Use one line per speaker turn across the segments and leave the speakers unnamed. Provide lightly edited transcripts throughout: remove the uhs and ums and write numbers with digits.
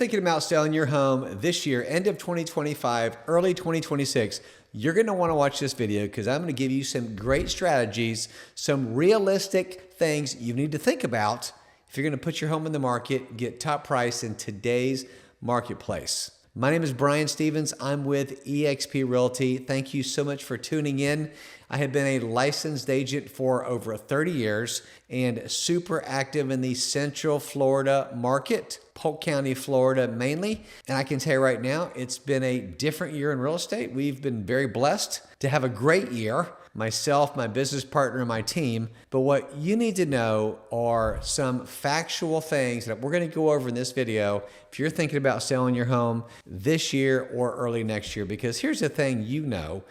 thinking about selling your home this year, end of 2025, early 2026, you're going to want to watch this video because I'm going to give you some great strategies, some realistic things you need to think about if you're going to put your home in the market, get top price in today's marketplace. My name is Brian Stevens. I'm with eXp Realty. Thank you so much for tuning in. I have been a licensed agent for over 30 years and super active in the Central Florida market, Polk County, Florida mainly. And I can tell you right now, it's been a different year in real estate. We've been very blessed to have a great year. Myself, my business partner, and my team. But what you need to know are some factual things that we're going to go over in this video if you're thinking about selling your home this year or early next year. Because here's the thing,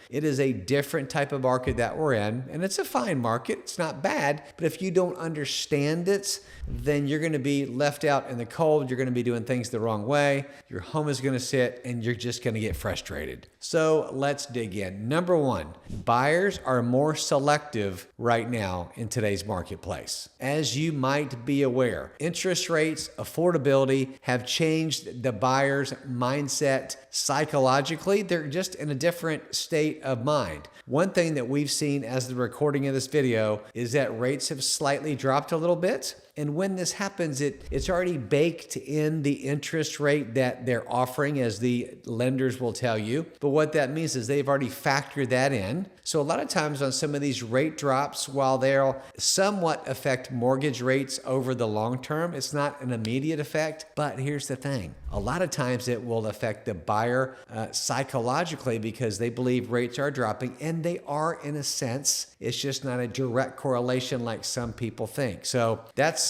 it is a different type of market that we're in, and it's a fine market. It's not bad, but if you don't understand it, then you're going to be left out in the cold. You're going to be doing things the wrong way. Your home is going to sit, and you're just going to get frustrated. So let's dig in. Number one, buyers are more selective right now in today's marketplace. As you might be aware, interest rates, affordability have changed the buyer's mindset psychologically. They're just in a different state of mind. One thing that we've seen as the recording of this video is that rates have slightly dropped a little bit. And when this happens, it's already baked in the interest rate that they're offering, as the lenders will tell you. But what that means is they've already factored that in. So a lot of times on some of these rate drops, while they'll somewhat affect mortgage rates over the long term, it's not an immediate effect. But here's the thing. A lot of times it will affect the buyer psychologically because they believe rates are dropping, and they are in a sense. It's just not a direct correlation like some people think. So that's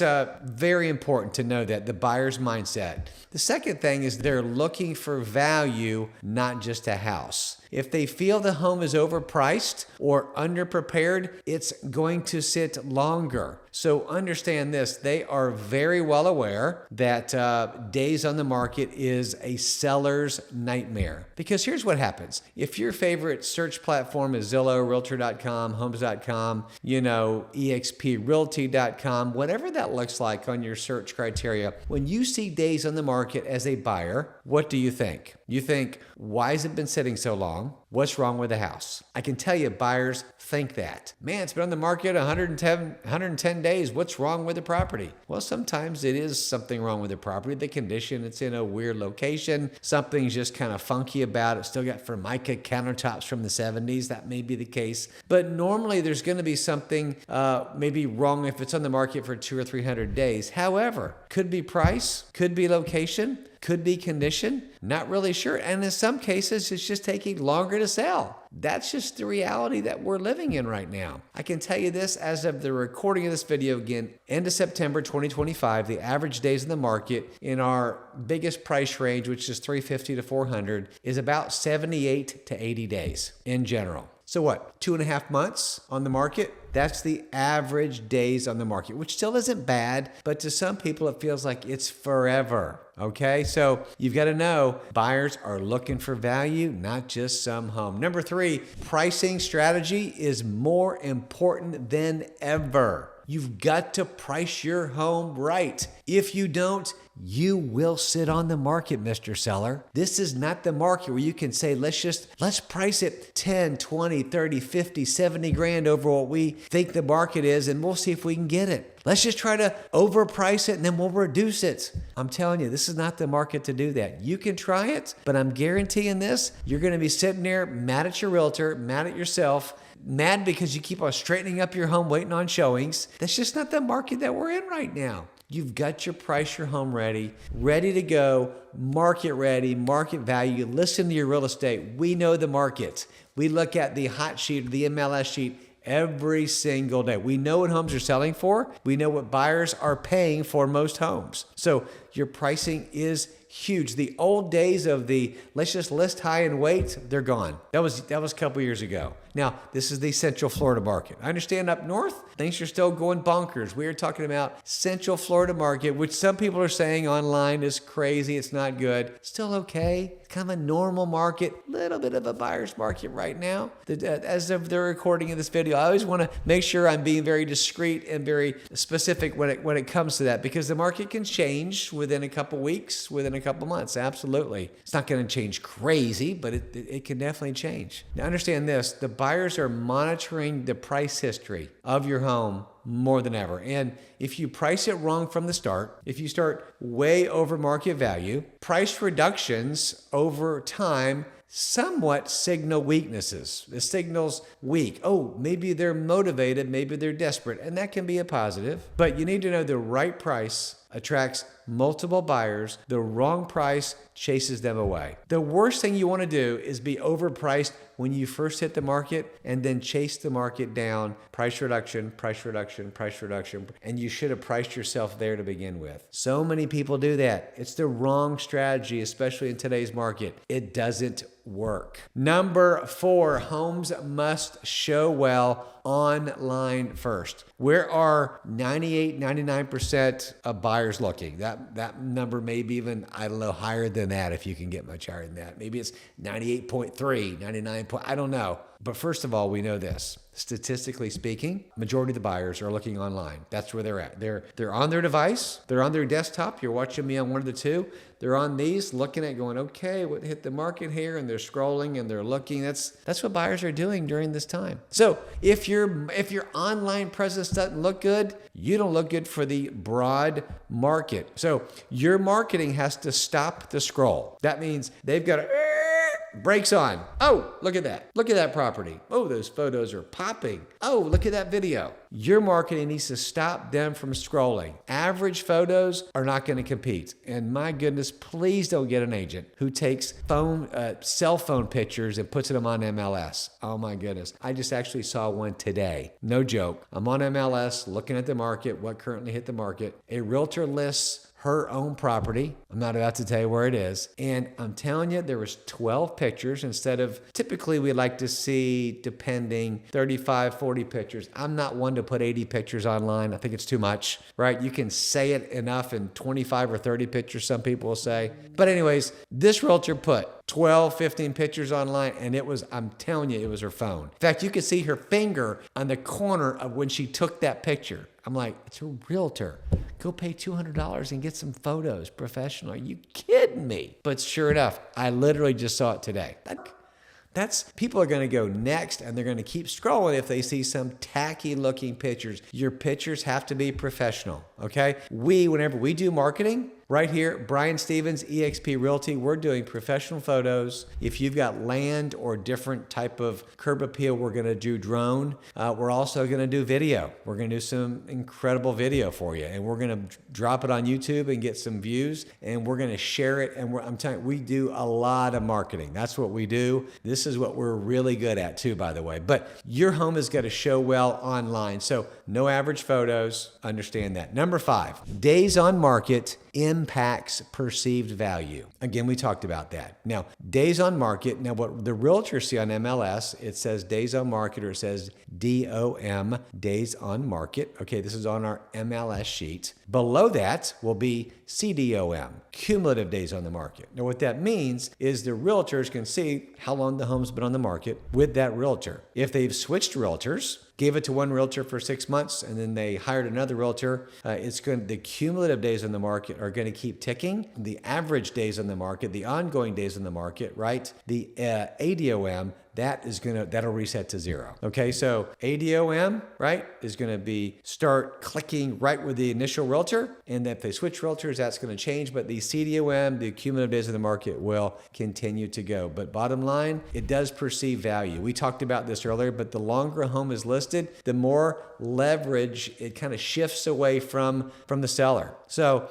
very important to know that, the buyer's mindset. The second thing is they're looking for value, not just a house. If they feel the home is overpriced or underprepared, it's going to sit longer. So understand this, they are very well aware that days on the market is a seller's nightmare. Because here's what happens. If your favorite search platform is Zillow, Realtor.com, Homes.com, EXPRealty.com, whatever that looks like on your search criteria, when you see days on the market as a buyer, what do you think? You think, why has it been sitting so long? What's wrong with the house? I can tell you buyers think that. Man, it's been on the market 110 days. What's wrong with the property? Well, sometimes it is something wrong with the property. The condition, it's in a weird location. Something's just kind of funky about it. Still got Formica countertops from the 70s. That may be the case. But normally there's going to be something maybe wrong if it's on the market for 200 or 300 days. However, could be price, could be location, could be condition, not really sure. And in some cases, it's just taking longer to sell. That's just the reality that we're living in right now. I can tell you this, as of the recording of this video, again, end of September 2025, the average days in the market in our biggest price range, which is 350 to 400, is about 78 to 80 days in general. So what, 2.5 months on the market? That's the average days on the market, which still isn't bad, but to some people it feels like it's forever. Okay, so you've got to know buyers are looking for value, not just some home. Number three, pricing strategy is more important than ever. You've got to price your home right. If you don't, you will sit on the market, Mr. Seller. This is not the market where you can say, let's price it 10, 20, 30, 50, 70 grand over what we think the market is, and we'll see if we can get it. Let's just try to overprice it and then we'll reduce it. I'm telling you, this is not the market to do that. You can try it, but I'm guaranteeing this, you're going to be sitting there mad at your realtor, mad at yourself, mad because you keep on straightening up your home, waiting on showings. That's just not the market that we're in right now. You've got your price, your home ready to go, market ready, market value. Listen to your real estate. We know the market. We look at the hot sheet, the MLS sheet every single day. We know what homes are selling for. We know what buyers are paying for most homes. So your pricing is huge. The old days of the let's just list high and wait, they're gone. That was a couple years ago. Now, this is the Central Florida market. I understand up north, things are still going bonkers. We are talking about Central Florida market, which some people are saying online is crazy. It's not good. Still okay. Kind of a normal market, little bit of a buyer's market right now. As of the recording of this video, I always want to make sure I'm being very discreet and very specific when it comes to that, because the market can change within a couple weeks, within a couple months. Absolutely. It's not going to change crazy, but it can definitely change. Now understand this, the buyers are monitoring the price history of your home more than ever. And if you price it wrong from the start, if you start way over market value, price reductions over time somewhat signal weaknesses. It signals weak. Oh, maybe they're motivated, maybe they're desperate, and that can be a positive. But you need to know the right price attracts multiple buyers. The wrong price chases them away. The worst thing you want to do is be overpriced when you first hit the market and then chase the market down. Price reduction, price reduction, price reduction. And you should have priced yourself there to begin with. So many people do that. It's the wrong strategy, especially in today's market. It doesn't work. Number 4, homes must show well online first. Where are 98, 99% of buyers looking? That number may be even, I don't know, higher than that if you can get much higher than that. Maybe it's 98.3, 99. I don't know. But first of all, we know this. Statistically speaking, majority of the buyers are looking online. That's where they're at. They're on their device. They're on their desktop. You're watching me on one of the two. They're on these, looking at going, okay, what hit the market here? And they're scrolling and they're looking. That's what buyers are doing during this time. So if your online presence doesn't look good, you don't look good for the broad market. So your marketing has to stop the scroll. That means they've got to brakes on. Oh, look at that. Look at that property. Oh, those photos are popping. Oh, look at that video. Your marketing needs to stop them from scrolling. Average photos are not going to compete. And my goodness, please don't get an agent who takes cell phone pictures and puts them on MLS. Oh my goodness. I just actually saw one today. No joke. I'm on MLS looking at the market, what currently hit the market. A realtor lists her own property. I'm not about to tell you where it is. And I'm telling you, there was 12 pictures instead of, typically we like to see, depending, 35, 40 pictures. I'm not one to put 80 pictures online. I think it's too much, right? You can say it enough in 25 or 30 pictures, some people will say. But anyways, this realtor put 12, 15 pictures online, and it was, I'm telling you, it was her phone. In fact, you could see her finger on the corner of when she took that picture. I'm like, it's a realtor. Go pay $200 and get some photos, professional. Are you kidding me? But sure enough, I literally just saw it today. People are going to go next, and they're going to keep scrolling if they see some tacky looking pictures. Your pictures have to be professional, okay? Whenever we do marketing, right here, Brian Stevens, eXp Realty, we're doing professional photos. If you've got land or different type of curb appeal, we're going to do drone. We're also going to do video. We're going to do some incredible video for you, and we're going to drop it on YouTube and get some views, and we're going to share it. And I'm telling you, we do a lot of marketing. That's what we do. This is what we're really good at too, by the way. But your home is going to show well online. So no average photos. Understand that. Number 5, days on market impacts perceived value. Again, we talked about that. Now, days on market. Now, what the realtors see on MLS, it says days on market, or it says DOM, days on market. Okay, this is on our MLS sheet. Below that will be CDOM, cumulative days on the market. Now, what that means is the realtors can see how long the home's been on the market with that realtor. If they've switched realtors, gave it to one realtor for 6 months, and then they hired another realtor, the cumulative days on the market are going to keep ticking. The average days on the market, the ongoing days on the market, right? The ADOM, that'll reset to 0. Okay, so ADOM, right, is going to start clicking right with the initial realtor, and if they switch realtors, that's going to change. But the CDOM, the cumulative days of the market, will continue to go. But bottom line, it does perceive value. We talked about this earlier, but the longer a home is listed, the more leverage it kind of shifts away from the seller. So,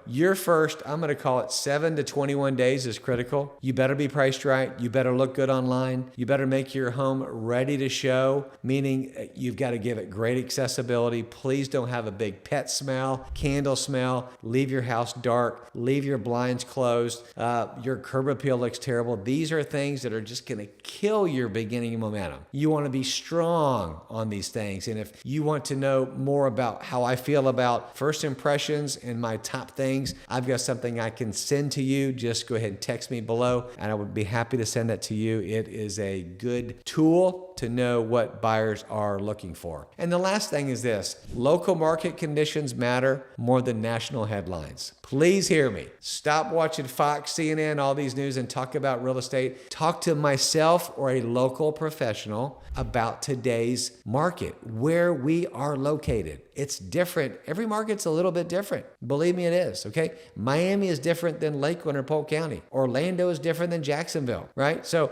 your first, I'm going to call it 7 to 21 days is critical. You better be priced right. You better look good online. You better make your home ready to show, meaning you've got to give it great accessibility. Please don't have a big pet smell, candle smell. Leave your house dark. Leave your blinds closed. Your curb appeal looks terrible. These are things that are just going to kill your beginning momentum. You want to be strong on these things. And if you want to know more about how I feel about first impressions and my top things, I've got something I can send to you. Just go ahead and text me below, and I would be happy to send that to you. It is a good tool to know what buyers are looking for. And the last thing is this: local market conditions matter more than national headlines. Please hear me. Stop watching Fox, CNN, all these news and talk about real estate. Talk to myself or a local professional about today's market, where we are located. It's different. Every market's a little bit different. Believe me, it is, okay? Miami is different than Lakeland or Polk County. Orlando is different than Jacksonville, right? So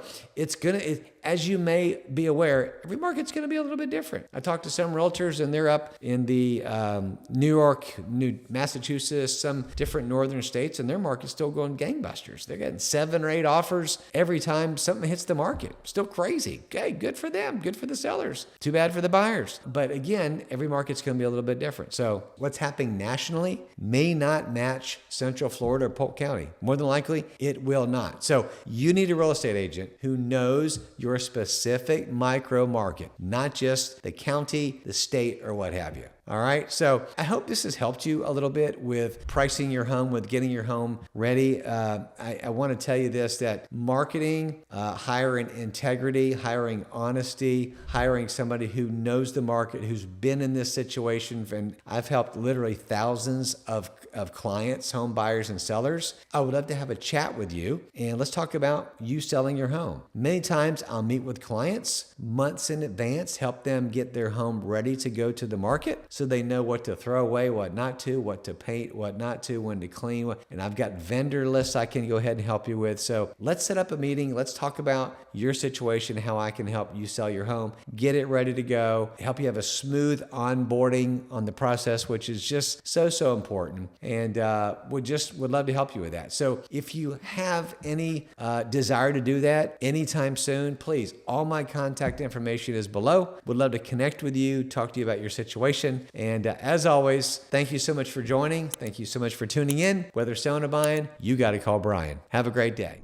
as you may be aware, every market's gonna be a little bit different. I talked to some realtors and they're up in the New York, Massachusetts, some different northern states, and their market's still going gangbusters. They're getting 7 or 8 offers every time something hits the market. Still crazy. Okay, good for them. Good for the sellers. Too bad for the buyers. But again, every market's going to be a little bit different. So what's happening nationally may not match Central Florida or Polk County. More than likely, it will not. So you need a real estate agent who knows your specific micro market, not just the county, the state, or what have you. All right. So I hope this has helped you a little bit with pricing your home, with getting your home ready. I want to tell you this, that marketing, hiring integrity, hiring honesty, hiring somebody who knows the market, who's been in this situation. And I've helped literally thousands of clients, home buyers and sellers. I would love to have a chat with you and let's talk about you selling your home. Many times I'll meet with clients months in advance, help them get their home ready to go to the market, so they know what to throw away, what not to, what to paint, what not to, when to clean. And I've got vendor lists I can go ahead and help you with. So let's set up a meeting. Let's talk about your situation, how I can help you sell your home, get it ready to go, help you have a smooth onboarding on the process, which is just so important. And would love to help you with that. So if you have any desire to do that anytime soon, please, all my contact information is below. Would love to connect with you, talk to you about your situation. And as always, thank you so much for joining. Thank you so much for tuning in. Whether selling or buying, you got to call Brian. Have a great day.